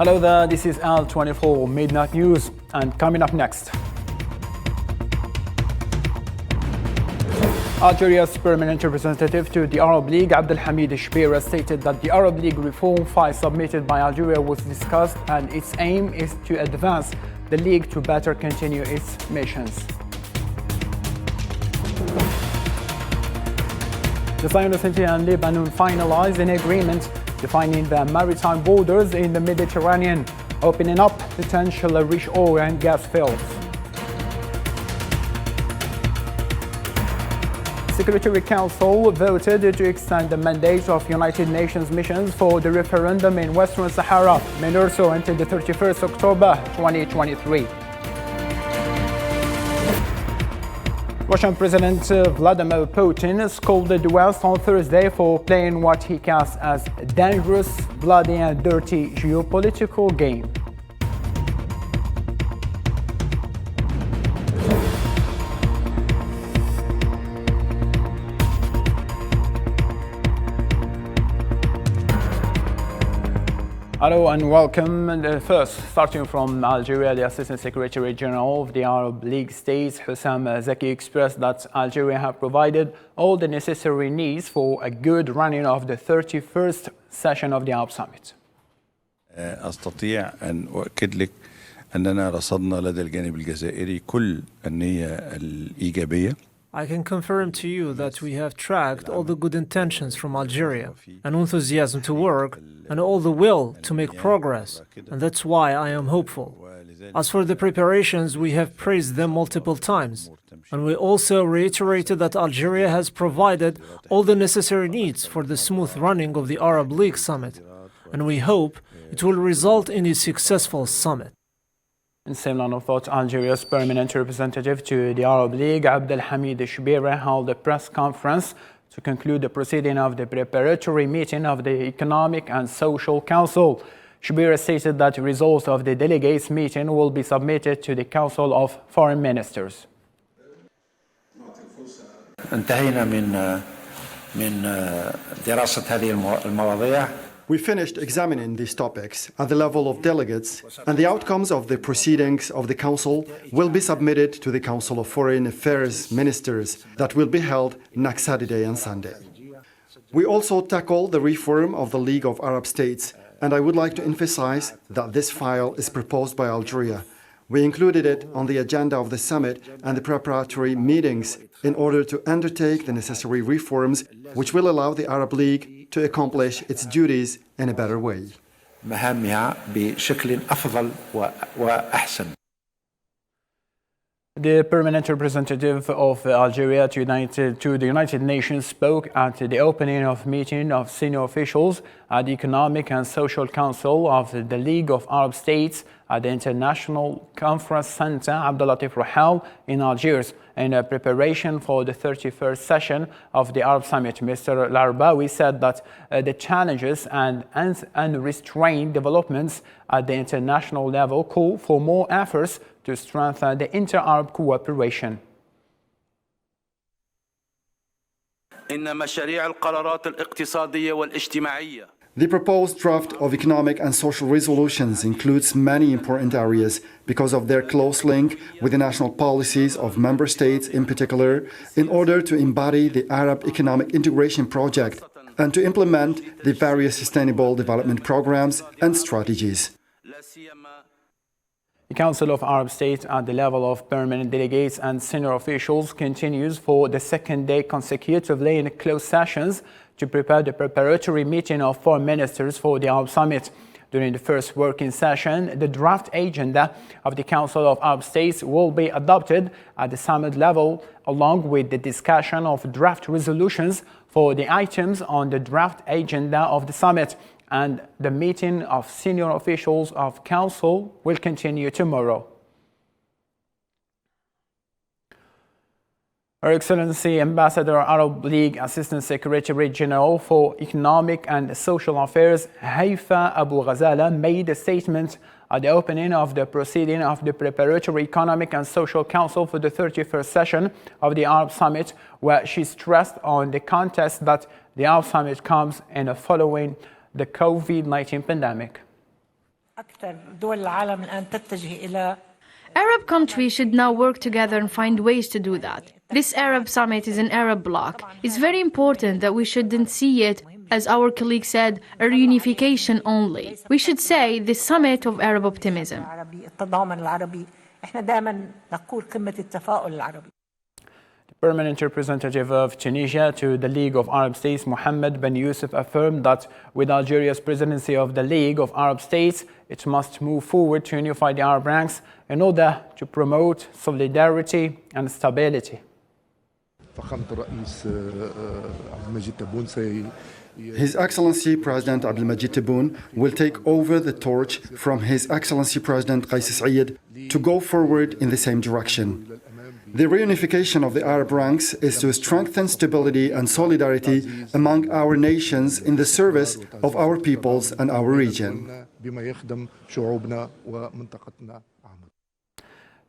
Hello there, this is Al24 Midnight News, and coming up next. Algeria's permanent representative to the Arab League, Abdelhamid Shbira, stated that the Arab League reform file submitted by Algeria was discussed and its aim is to advance the League to better continue its missions. The Zionist and Lebanon finalized an agreement defining the maritime borders in the Mediterranean, opening up potential rich oil and gas fields. Security Council voted to extend the mandate of United Nations missions for the referendum in Western Sahara, MINURSO, until the 31st October 2023. Russian President Vladimir Putin scolded the West on Thursday for playing what he cast as a dangerous, bloody and dirty geopolitical game. Hello and welcome. First, starting from Algeria, the Assistant Secretary General of the Arab League states, Hussam Zaki, expressed that Algeria have provided all the necessary needs for a good running of the 31st session of the Arab Summit. أستطيع أن أؤكد لك أننا رصدنا لدى الجانب الجزائري كل النية الإيجابية. I can confirm to you that we have tracked all the good intentions from Algeria, and enthusiasm to work, and all the will to make progress, and that's why I am hopeful. As for the preparations, we have praised them multiple times, and we also reiterated that Algeria has provided all the necessary needs for the smooth running of the Arab League summit, and we hope it will result in a successful summit. In same line of thought, Algeria's permanent representative to the Arab League, Abdelhamid Shbira, held a press conference to conclude the proceeding of the preparatory meeting of the Economic and Social Council. Shbira stated that the results of the delegates' meeting will be submitted to the Council of Foreign Ministers. انتهينا من دراسة هذه المواضيع. We finished examining these topics at the level of delegates, and the outcomes of the proceedings of the Council will be submitted to the Council of Foreign Affairs Ministers that will be held next Saturday and Sunday. We also tackled the reform of the League of Arab States, and I would like to emphasize that this file is proposed by Algeria. We included it on the agenda of the summit and the preparatory meetings in order to undertake the necessary reforms which will allow the Arab League to accomplish its duties in a better way. مهامها بشكل أفضل وأحسن. The permanent representative of Algeria to the United Nations spoke at the opening of meeting of senior officials at the Economic and Social Council of the League of Arab States at the International Conference Center Abdelatif Rahal in Algiers in preparation for the 31st session of the Arab Summit. Mr. Larbawi said that the challenges and unrestrained developments at the international level call for more efforts to strengthen the inter-Arab cooperation. إن مشاريع القرارات الاقتصادية والاجتماعية. The proposed draft of economic and social resolutions includes many important areas because of their close link with the national policies of member states in particular, in order to embody the Arab economic integration project and to implement the various sustainable development programs and strategies. The Council of Arab States at the level of permanent delegates and senior officials continues for the second day consecutively in closed sessions to prepare the preparatory meeting of foreign ministers for the Arab Summit. During the first working session, the draft agenda of the Council of Arab States will be adopted at the summit level, along with the discussion of draft resolutions for the items on the draft agenda of the summit. And the meeting of senior officials of Council will continue tomorrow. Her Excellency Ambassador Arab League Assistant Secretary General for Economic and Social Affairs Haifa Abu Ghazala made a statement at the opening of the proceeding of the Preparatory Economic and Social Council for the 31st session of the Arab Summit, where she stressed on the context that the Arab Summit comes in following the COVID-19 pandemic. Arab countries should now work together and find ways to do that. This Arab summit is an Arab bloc. It's very important that we shouldn't see it, as our colleague said, a reunification only. We should say the summit of Arab optimism. Permanent representative of Tunisia to the League of Arab States, Mohammed Ben Youssef, affirmed that with Algeria's presidency of the League of Arab States, it must move forward to unify the Arab ranks in order to promote solidarity and stability. His Excellency President Abdelmajid Tebboune will take over the torch from His Excellency President Qais Said to go forward in the same direction. The reunification of the Arab ranks is to strengthen stability and solidarity among our nations in the service of our peoples and our region.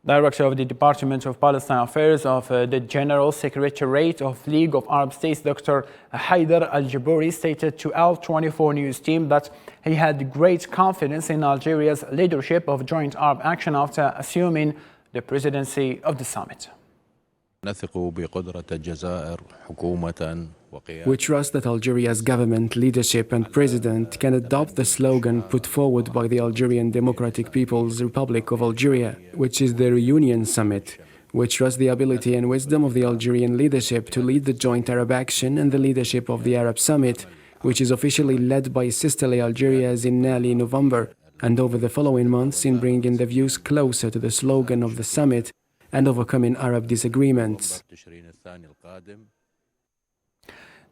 Director of the Department of Palestine Affairs of the General Secretariat of League of Arab States, Dr. Haider Al-Jabouri, stated to L24 News team that he had great confidence in Algeria's leadership of Joint Arab Action after assuming the presidency of the summit. We trust that Algeria's government, leadership and president can adopt the slogan put forward by the Algerian Democratic People's Republic of Algeria, which is the Reunion Summit. We trust the ability and wisdom of the Algerian leadership to lead the Joint Arab Action and the leadership of the Arab Summit, which is officially led by sisterly Algeria's in early November, and over the following months in bringing the views closer to the slogan of the summit and overcoming Arab disagreements.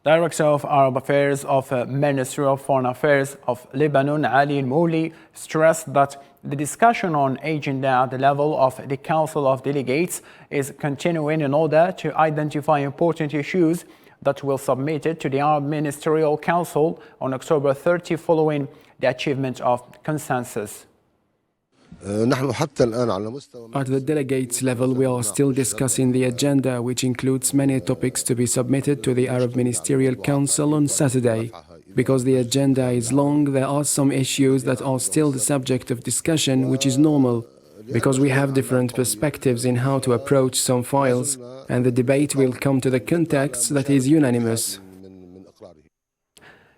Director of Arab Affairs of Ministry of Foreign Affairs of Lebanon, Ali Mouli, stressed that the discussion on agenda at the level of the Council of Delegates is continuing in order to identify important issues that will be submitted to the Arab Ministerial Council on October 30 following the achievement of consensus. At the delegates level, we are still discussing the agenda, which includes many topics to be submitted to the Arab Ministerial Council on Saturday. Because the agenda is long, there are some issues that are still the subject of discussion, which is normal, because we have different perspectives in how to approach some files, and the debate will come to the context that is unanimous.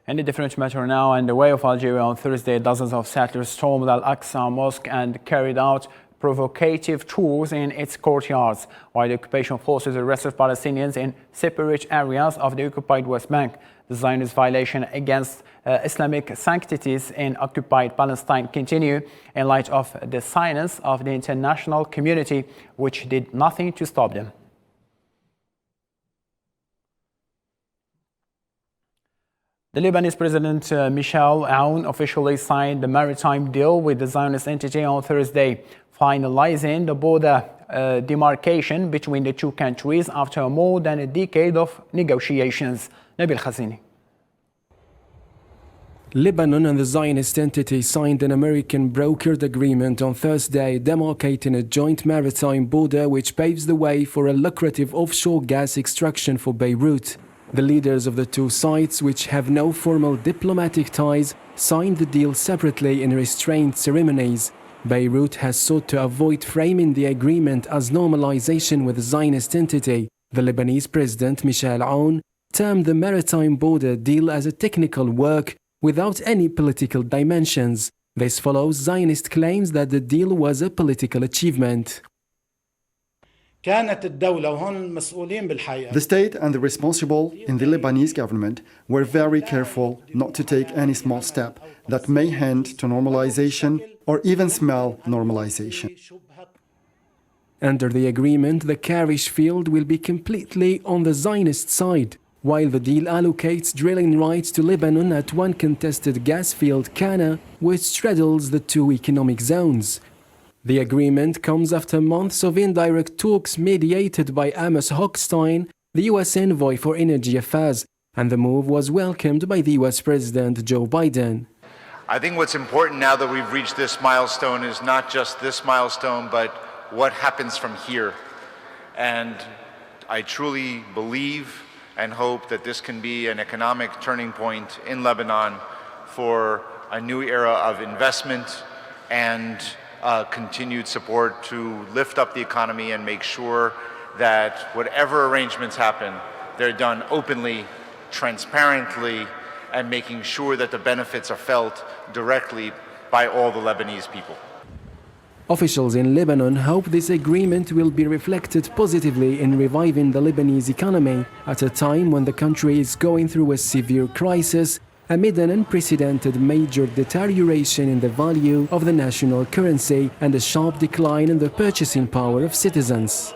In a different matter now, in the way of Algeria on Thursday, dozens of settlers stormed Al-Aqsa Mosque and carried out provocative tours in its courtyards, while the occupation forces arrested Palestinians in separate areas of the occupied West Bank. The Zionist violation against Islamic sanctities in occupied Palestine continue in light of the silence of the international community, which did nothing to stop them. The Lebanese President Michel Aoun officially signed the maritime deal with the Zionist entity on Thursday, finalizing the border demarcation between the two countries after more than a decade of negotiations. Nabil Khazini. Lebanon and the Zionist entity signed an American brokered agreement on Thursday demarcating a joint maritime border which paves the way for a lucrative offshore gas extraction for Beirut. The leaders of the two sides, which have no formal diplomatic ties, signed the deal separately in restrained ceremonies. Beirut has sought to avoid framing the agreement as normalization with the Zionist entity. The Lebanese President Michel Aoun termed the maritime border deal as a technical work without any political dimensions. This follows Zionist claims that the deal was a political achievement. The state and the responsible in the Lebanese government were very careful not to take any small step that may hint to normalization or even smell normalization. Under the agreement, the Karish field will be completely on the Zionist side, while the deal allocates drilling rights to Lebanon at one contested gas field, Qanat, which straddles the two economic zones. The agreement comes after months of indirect talks mediated by Amos Hochstein, the U.S. envoy for energy affairs, and the move was welcomed by the U.S. President Joe Biden. I think what's important now that we've reached this milestone is not just this milestone, but what happens from here. And I truly believe and hope that this can be an economic turning point in Lebanon for a new era of investment, and continued support to lift up the economy and make sure that whatever arrangements happen, they're done openly, transparently, and making sure that the benefits are felt directly by all the Lebanese people. Officials in Lebanon hope this agreement will be reflected positively in reviving the Lebanese economy at a time when the country is going through a severe crisis amid an unprecedented major deterioration in the value of the national currency and a sharp decline in the purchasing power of citizens.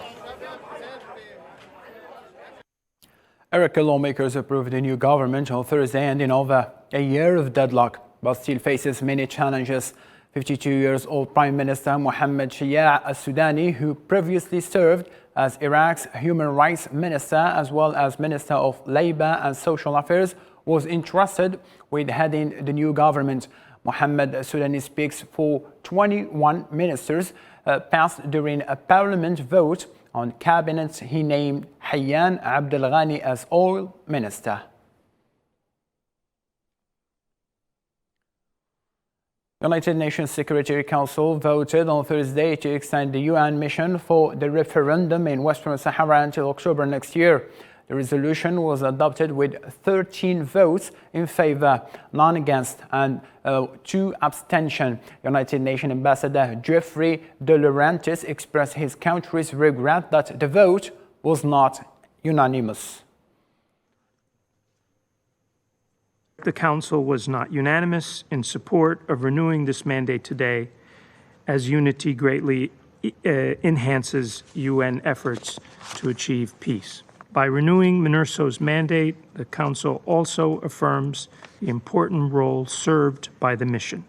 Iraqi lawmakers approved a new government on Thursday, ending over a year of deadlock, but still faces many challenges. 52-year-old Prime Minister Mohammed Shia al-Sudani, who previously served as Iraq's Human Rights Minister as well as Minister of Labor and Social Affairs, was entrusted with heading the new government. Mohammed al-Sudani speaks for 21 ministers passed during a parliament vote on cabinet. He named Hayyan Abdel Ghani as oil minister. United Nations Security Council voted on Thursday to extend the UN mission for the referendum in Western Sahara until October next year. The resolution was adopted with 13 votes in favor, none against, and 2 abstentions. United Nations Ambassador Geoffrey de Laurentiis expressed his country's regret that the vote was not unanimous. The Council was not unanimous in support of renewing this mandate today, as unity greatly enhances UN efforts to achieve peace. By renewing MINURSO's mandate, the Council also affirms the important role served by the mission.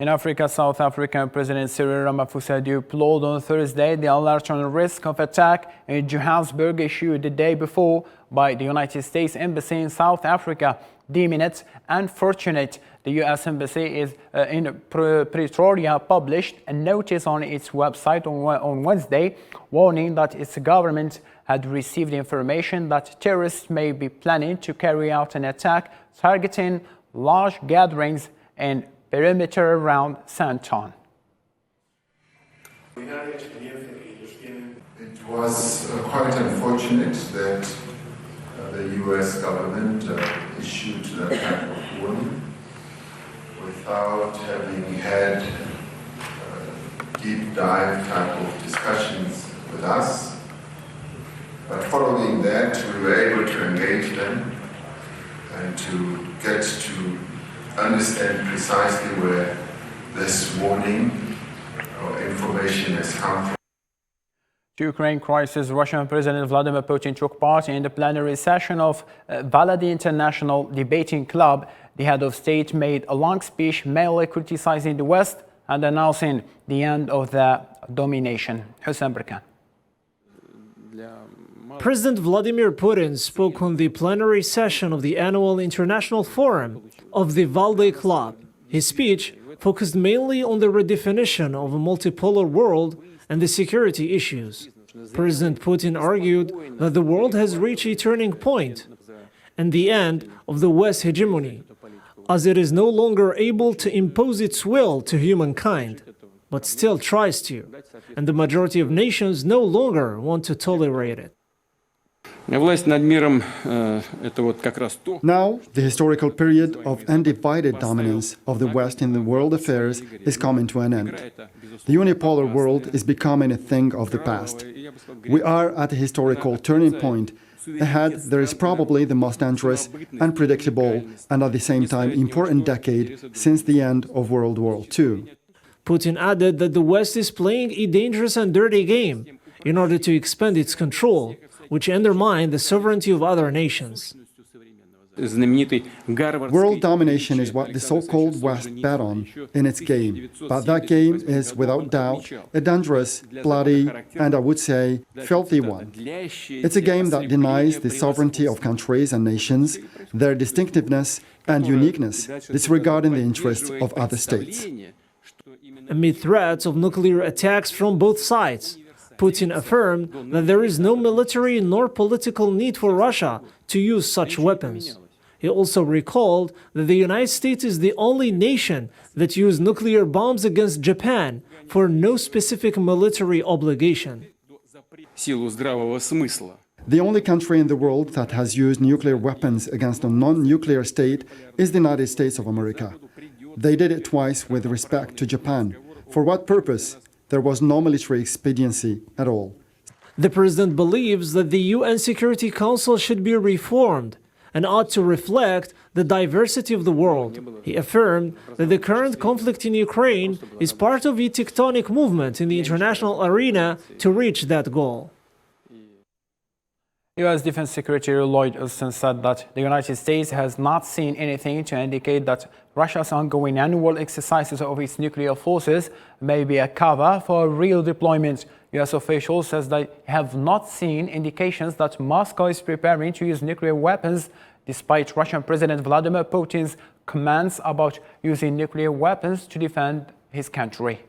In Africa, South African President Cyril Ramaphosa deplored on Thursday the alert on risk of attack in Johannesburg issued the day before by the United States Embassy in South Africa, deeming it unfortunate. The U.S. Embassy in Pretoria published a notice on its website on Wednesday, warning that its government had received information that terrorists may be planning to carry out an attack targeting large gatherings in perimeter around Sandton. It was quite unfortunate that the U.S. government issued that type of warning without having had deep dive type of discussions with us. But following that, we were able to engage them and to get to understand precisely where this warning or information has come from. To Ukraine crisis, Russian President Vladimir Putin took part in the plenary session of Valady International Debating Club. The head of state made a long speech mainly criticizing the West and announcing the end of their domination. Hussein Berkan. President Vladimir Putin spoke on the plenary session of the annual international forum of the Valday Club. His speech focused mainly on the redefinition of a multipolar world and the security issues. President Putin argued that the world has reached a turning point and the end of the West hegemony, as it is no longer able to impose its will to humankind, but still tries to, and the majority of nations no longer want to tolerate it. Now, the historical period of undivided dominance of the West in the world affairs is coming to an end. The unipolar world is becoming a thing of the past. We are at a historical turning point. Ahead, there is probably the most dangerous, unpredictable, and at the same time important decade since the end of World War II. Putin added that the West is playing a dangerous and dirty game in order to expand its control, which undermine the sovereignty of other nations. World domination is what the so-called West bet on in its game, but that game is without doubt a dangerous, bloody, and I would say filthy one. It's a game that denies the sovereignty of countries and nations, their distinctiveness and uniqueness, disregarding the interests of other states. Amid threats of nuclear attacks from both sides, Putin affirmed that there is no military nor political need for Russia to use such weapons. He also recalled that the United States is the only nation that used nuclear bombs against Japan for no specific military obligation. The only country in the world that has used nuclear weapons against a non-nuclear state is the United States of America. They did it twice with respect to Japan. For what purpose? There was no military expediency at all. The president believes that the UN Security Council should be reformed and ought to reflect the diversity of the world. He affirmed that the current conflict in Ukraine is part of a tectonic movement in the international arena to reach that goal. U.S. Defense Secretary Lloyd Austin said that the United States has not seen anything to indicate that Russia's ongoing annual exercises of its nuclear forces may be a cover for real deployment. U.S. officials says they have not seen indications that Moscow is preparing to use nuclear weapons, despite Russian President Vladimir Putin's comments about using nuclear weapons to defend his country.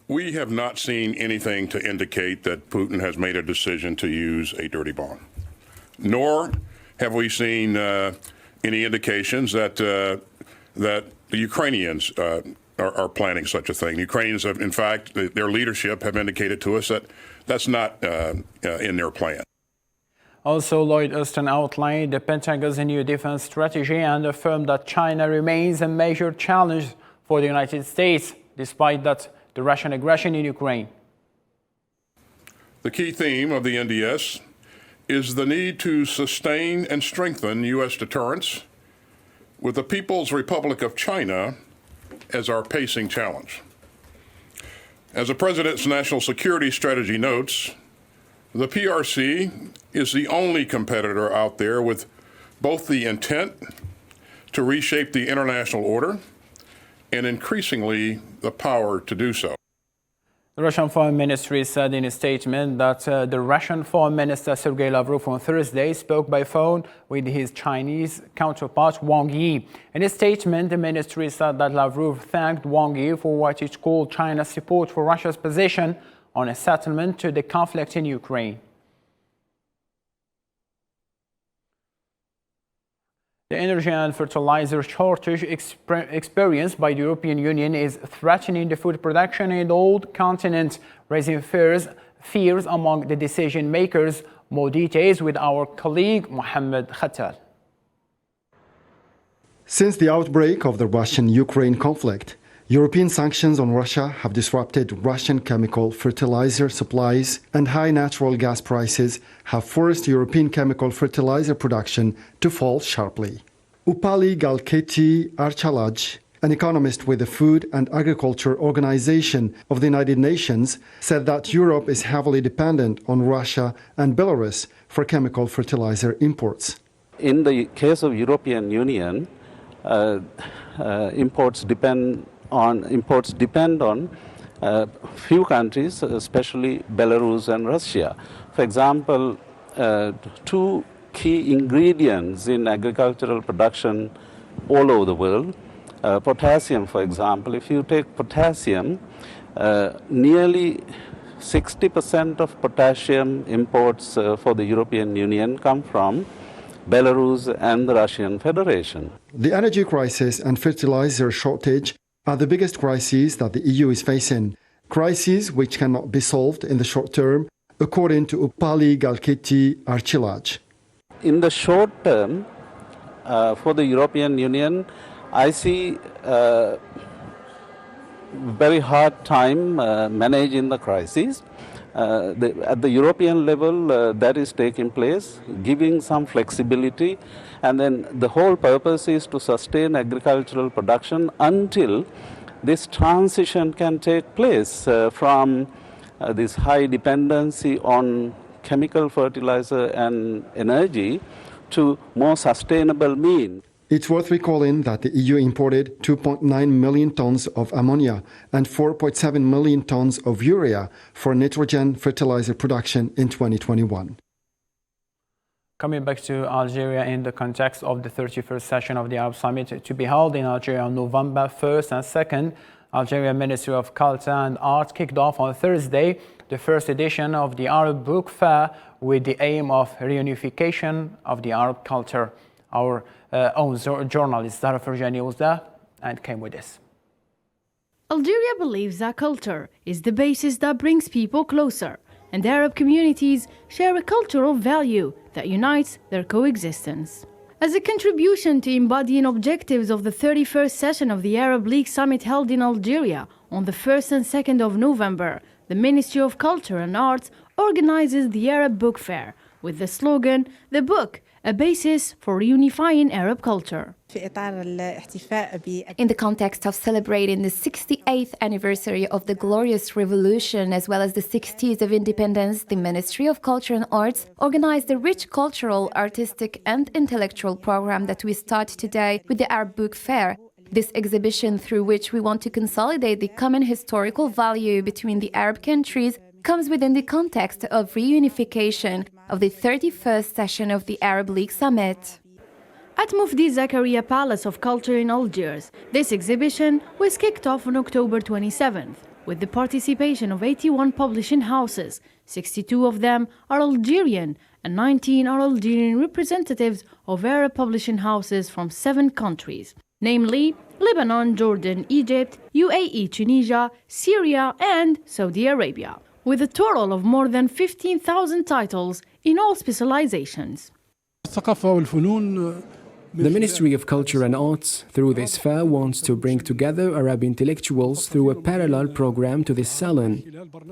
We have not seen anything to indicate that Putin has made a decision to use a dirty bomb, nor have we seen any indications that the Ukrainians are planning such a thing. The Ukrainians have, in fact, their leadership have indicated to us that that's not in their plan. Also, Lloyd Austin outlined the Pentagon's new defense strategy and affirmed that China remains a major challenge for the United States, despite that the Russian aggression in Ukraine. The key theme of the NDS is the need to sustain and strengthen U.S. deterrence, with the People's Republic of China as our pacing challenge. As the President's national security strategy notes, the PRC is the only competitor out there with both the intent to reshape the international order and increasingly the power to do so. The Russian Foreign Ministry said in a statement that the Russian Foreign Minister Sergei Lavrov on Thursday spoke by phone with his Chinese counterpart Wang Yi. In a statement, the ministry said that Lavrov thanked Wang Yi for what it called China's support for Russia's position on a settlement to the conflict in Ukraine. The energy and fertilizer shortage experienced by the European Union is threatening the food production in the old continent, raising fears among the decision makers. More details with our colleague Mohammed Khatal. Since the outbreak of the Russian-Ukraine conflict, European sanctions on Russia have disrupted Russian chemical fertilizer supplies, and high natural gas prices have forced European chemical fertilizer production to fall sharply. Upali Galketi Archalaj, an economist with the Food and Agriculture Organization of the United Nations, said that Europe is heavily dependent on Russia and Belarus for chemical fertilizer imports. In the case of European Union, imports depend on few countries, especially Belarus and Russia. For example, two key ingredients in agricultural production all over the world, potassium, for example. If you take potassium, nearly 60% of potassium imports for the European Union come from Belarus and the Russian Federation. The energy crisis and fertilizer shortage are the biggest crises that the EU is facing, crises which cannot be solved in the short term, according to Upali Galketi Archalaj. In the short term, for the European Union, I see very hard time managing the crisis. At the European level, that is taking place, giving some flexibility, and then the whole purpose is to sustain agricultural production until this transition can take place from this high dependency on chemical fertilizer and energy to more sustainable means. It's worth recalling that the EU imported 2.9 million tons of ammonia and 4.7 million tons of urea for nitrogen fertilizer production in 2021. Coming back to Algeria in the context of the 31st session of the Arab Summit to be held in Algeria on November 1st and 2nd, Algerian Ministry of Culture and Art kicked off on Thursday the first edition of the Arab Book Fair with the aim of reunification of the Arab culture. Our own journalist Zara Ferjani was there and came with this. Algeria believes that culture is the basis that brings people closer, and Arab communities share a cultural value that unites their coexistence. As a contribution to embodying objectives of the 31st session of the Arab League Summit held in Algeria on the 1st and 2nd of November, the Ministry of Culture and Arts organizes the Arab Book Fair with the slogan, "The Book, a basis for reunifying Arab culture." In the context of celebrating the 68th anniversary of the Glorious Revolution as well as the 60s of independence, the Ministry of Culture and Arts organized a rich cultural, artistic and intellectual program that we start today with the Arab Book Fair. This exhibition, through which we want to consolidate the common historical value between the Arab countries, comes within the context of reunification of the 31st session of the Arab League Summit. At Mufti Zakaria Palace of Culture in Algiers, this exhibition was kicked off on October 27th, with the participation of 81 publishing houses. 62 of them are Algerian, and 19 are Algerian representatives of Arab publishing houses from 7 countries, namely Lebanon, Jordan, Egypt, UAE, Tunisia, Syria, and Saudi Arabia, with a total of more than 15,000 titles in all specializations. The Ministry of Culture and Arts, through this fair, wants to bring together Arab intellectuals through a parallel program to this salon,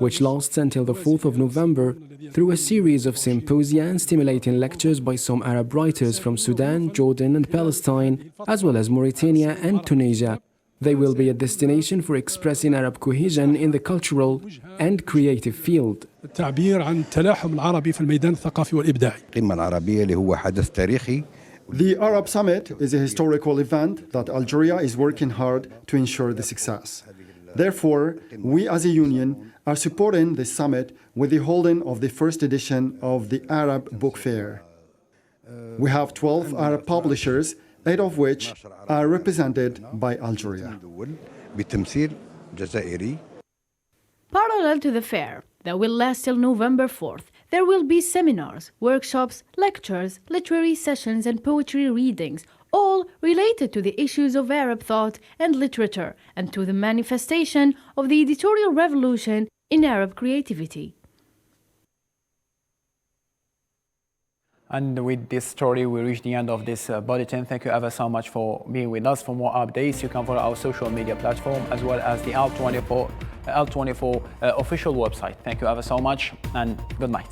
which lasts until the 4th of November, through a series of symposia and stimulating lectures by some Arab writers from Sudan, Jordan and Palestine, as well as Mauritania and Tunisia. They will be a destination for expressing Arab cohesion in the cultural and creative field. The Arab Summit is a historical event that Algeria is working hard to ensure the success. Therefore, we as a union are supporting this summit with the holding of the first edition of the Arab Book Fair. We have 12 Arab publishers, 8 of which are represented by Algeria. Parallel to the fair, that will last till November 4th, there will be seminars, workshops, lectures, literary sessions and poetry readings, all related to the issues of Arab thought and literature and to the manifestation of the editorial revolution in Arab creativity. And with this story, we reach the end of this bulletin. Thank you ever so much for being with us. For more updates, you can follow our social media platform as well as the L24 official website. Thank you ever so much and good night.